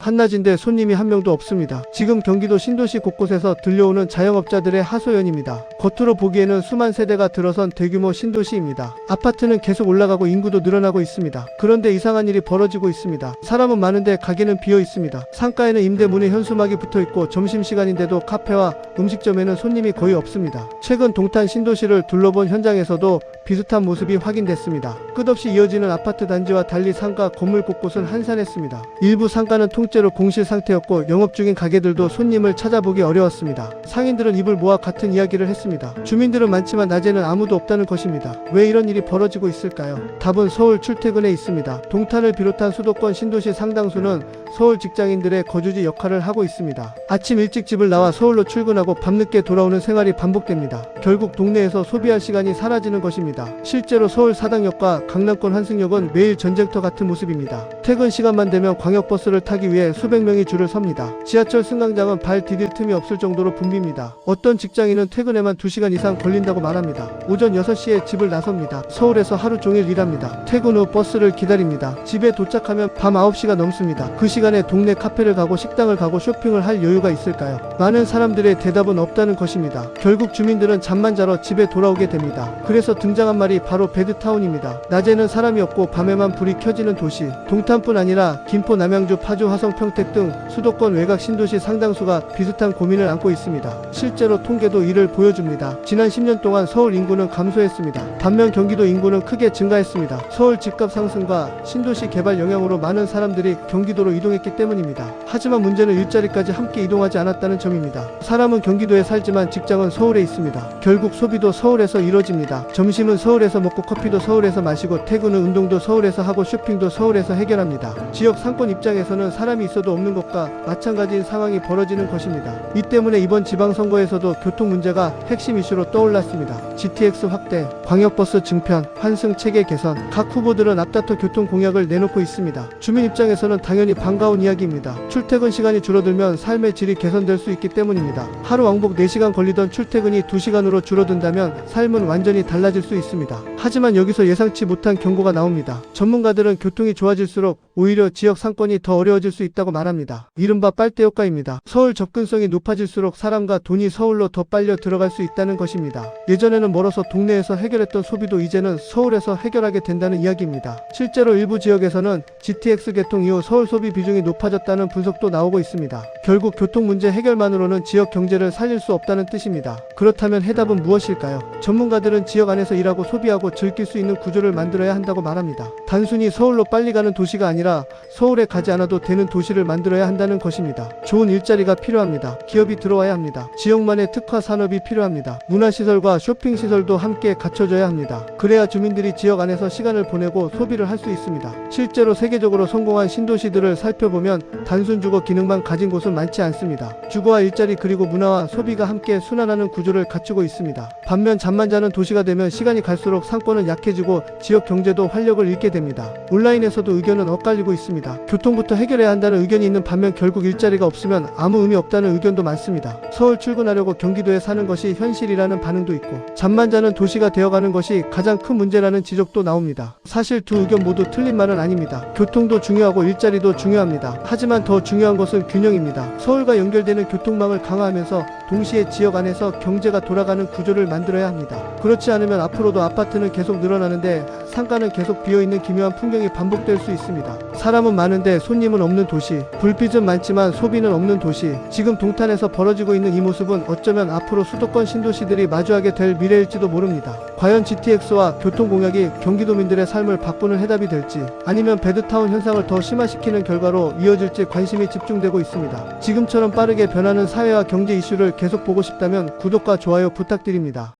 한낮인데 손님이 한 명도 없습니다. 지금 경기도 신도시 곳곳에서 들려오는 자영업자들의 하소연입니다. 겉으로 보기에는 수만 세대가 들어선 대규모 신도시입니다. 아파트는 계속 올라가고 인구도 늘어나고 있습니다. 그런데 이상한 일이 벌어지고 있습니다. 사람은 많은데 가게는 비어 있습니다. 상가에는 임대 문에 현수막이 붙어 있고 점심시간인데도 카페와 음식점에는 손님이 거의 없습니다. 최근 동탄 신도시를 둘러본 현장에서도 비슷한 모습이 확인됐습니다. 끝없이 이어지는 아파트 단지와 달리 상가 건물 곳곳은 한산했습니다. 일부 상가는 통째로 공실 상태였고 영업 중인 가게들도 손님을 찾아보기 어려웠습니다. 상인들은 입을 모아 같은 이야기를 했습니다. 주민들은 많지만 낮에는 아무도 없다는 것입니다. 왜 이런 일이 벌어지고 있을까요? 답은 서울 출퇴근에 있습니다. 동탄을 비롯한 수도권 신도시 상당수는 서울 직장인들의 거주지 역할을 하고 있습니다. 아침 일찍 집을 나와 서울로 출근하고 밤늦게 돌아오는 생활이 반복됩니다. 결국 동네에서 소비할 시간이 사라지는 것입니다. 실제로 서울 사당역과 강남권 환승역은 매일 전쟁터 같은 모습입니다. 퇴근 시간만 되면 광역버스를 타기 위해 수백 명이 줄을 섭니다. 지하철 승강장은 발 디딜 틈이 없을 정도로 붐빕니다. 어떤 직장인은 퇴근에만 2시간 이상 걸린다고 말합니다. 오전 6시에 집을 나섭니다. 서울에서 하루 종일 일합니다. 퇴근 후 버스를 기다립니다. 집에 도착하면 밤 9시가 넘습니다. 그 시간에 동네 카페를 가고 식당을 가고 쇼핑을 할 여유가 있을까요? 많은 사람들의 대답은 없다는 것입니다. 결국 주민들은 잠만 자러 집에 돌아오게 됩니다. 그래서 등장한 말이 바로 배드타운입니다. 낮에는 사람이 없고 밤에만 불이 켜지는 도시. 동탄뿐 아니라 김포, 남양주, 파주, 화성, 평택 등 수도권 외곽 신도시 상당수가 비슷한 고민을 안고 있습니다. 실제로 통계도 이를 보여줍니다. 지난 10년 동안 서울 인구는 감소했습니다. 반면 경기도 인구는 크게 증가했습니다. 서울 집값 상승과 신도시 개발 영향으로 많은 사람들이 경기도로 이동했기 때문입니다. 하지만 문제는 일자리까지 함께 이동하지 않았다는 점입니다. 사람은 경기도에 살지만 직장은 서울에 있습니다. 결국 소비도 서울에서 이뤄집니다. 점심은 서울에서 먹고 커피도 서울에서 마시고 퇴근 후 운동도 서울에서 하고 쇼핑도 서울에서 해결합니다. 지역 상권 입장에서는 사람이 있어도 없는 것과 마찬가지인 상황이 벌어지는 것입니다. 이 때문에 이번 지방선거에서도 교통 문제가 핵심 이슈로 떠올랐습니다. GTX 확대, 광역버스 증편, 환승 체계 개선, 각 후보들은 앞다퉈 교통 공약을 내놓고 있습니다. 주민 입장에서는 당연히 반가운 이야기입니다. 출퇴근 시간이 줄어들면 삶의 질이 개선될 수 있기 때문입니다. 하루 왕복 4시간 걸리던 출퇴근이 2시간으로 줄어든다면 삶은 완전히 달라질 수 있습니다. 하지만 여기서 예상치 못한 경고가 나옵니다. 전문가들은 교통이 좋아질수록 오히려 지역 상권이 더 어려워질 수 있다고 말합니다. 이른바 빨대효과입니다. 서울 접근성이 높아질수록 사람과 돈이 서울로 더 빨려 들어갈 수 있다는 것입니다. 예전에는 멀어서 동네에서 해결했던 소비도 이제는 서울에서 해결하게 된다는 이야기입니다. 실제로 일부 지역에서는 GTX 개통 이후 서울 소비 비중이 높아졌다는 분석도 나오고 있습니다. 결국 교통 문제 해결만으로는 지역 경제를 살릴 수 없다는 뜻입니다. 그렇다면 해답은 무엇일까요? 전문가들은 지역 안에서 일하고 소비하고 즐길 수 있는 구조를 만들어야 한다고 말합니다. 단순히 서울로 빨리 가는 도시가 아니라 서울에 가지 않아도 되는 도시를 만들어야 한다는 것입니다. 좋은 일자리가 필요합니다. 기업이 들어와야 합니다. 지역만의 특화 산업이 필요합니다. 문화시설과 쇼핑시설도 함께 갖춰져야 합니다. 그래야 주민들이 지역 안에서 시간을 보내고 소비를 할 수 있습니다. 실제로 세계적으로 성공한 신도시들을 살펴보면 단순 주거 기능만 가진 곳은 많지 않습니다. 주거와 일자리 그리고 문화와 소비가 함께 순환하는 구조를 갖추고 있습니다. 반면 잠만 자는 도시가 되면 시간이 갈수록 상권은 약해지고 지역 경제도 활력을 잃게 됩니다. 온라인에서도 의견은 엇갈리고 있습니다. 교통부터 해결해야 한다는 의견이 있는 반면 결국 일자리가 없으면 아무 의미 없다는 의견도 많습니다. 서울 출근하려고 경기도에 사는 것이 현실이라는 반응도 있고 잠만 자는 도시가 되어가는 것이 가장 큰 문제라는 지적도 나옵니다. 사실 두 의견 모두 틀린 말은 아닙니다. 교통도 중요하고 일자리도 중요합니다. 하지만 더 중요한 것은 균형입니다. 서울과 연결되는 교통망을 강화하면서 동시에 지역 안에서 경제가 돌아가는 구조를 만들어야 합니다. 그렇지 않으면 앞으로도 아파트는 계속 늘어나는데 상가는 계속 비어있는 기묘한 풍경이 반복될 수 있습니다. 사람은 많은데 손님은 없는 도시, 불빛은 많지만 소비는 없는 도시. 지금 동탄에서 벌어지고 있는 이 모습은 어쩌면 앞으로 수도권 신도시들이 마주하게 될 미래일지도 모릅니다. 과연 GTX와 교통공약이 경기도민들의 삶을 바꾸는 해답이 될지 아니면 배드타운 현상을 더 심화시키는 결과로 이어질지 관심이 집중되고 있습니다. 지금처럼 빠르게 변하는 사회와 경제 이슈를 계속 보고 싶다면 구독과 좋아요 부탁드립니다.